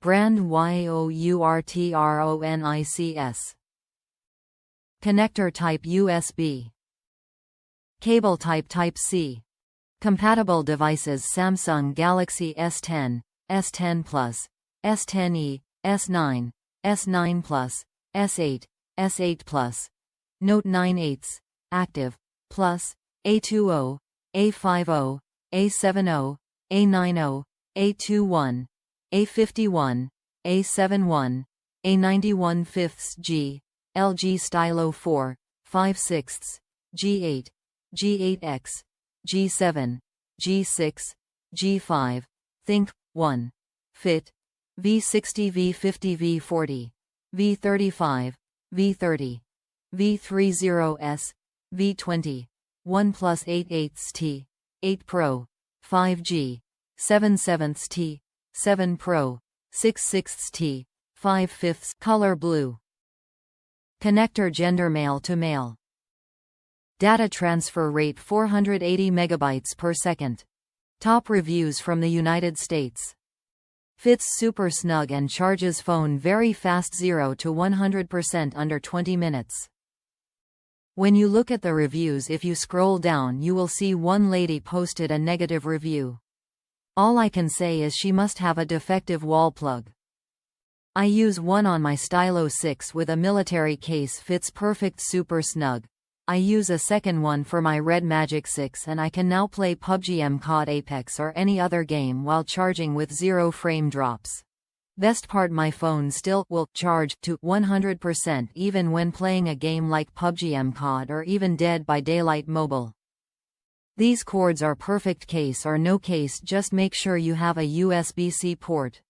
BrandYOURTRONICS. Connector type USB. Cable type Type-C. Compatible devices: Samsung Galaxy S10, S10 Plus, S10e, S9, S9 Plus, S8, S8 Plus, Note 9/8, Active, Plus, A20, A50, A70, A90, A21, A51, A71, A91 5ths G, LG Stylo 4, 5/6, G8, G8X, G7, G6, G5, ThinQ, 1, FIT, V60 V50 V40, V35, V30, V30S, V20, OnePlus 8/8T, 8 Pro, 5G, 7/7T, 7 Pro, 6/6T, 5/5, ColorBlue. Connector GenderMale-to-Male. Data transfer rate 480 megabytes per second. Top reviews from the United States. Fits super snug and charges phone very fast, 0 to 100% under 20 minutes. When you look at the reviews, if you scroll down, you will see one lady posted a negative review. All I can say is she must have a defective wall plug. I use one on my Stylo 6 with a military case. Fits perfect super snug. I use a second one for my Red Magic6, and I can now play Pubgm Cod Apex or any other game while charging with 0 frame drops. Best part, my phone still will charge to 100% even when playing a game like Pubgm Cod or even Dead by Daylight Mobile. These cords are perfect, case or no case, just make sure you have a USB-C port.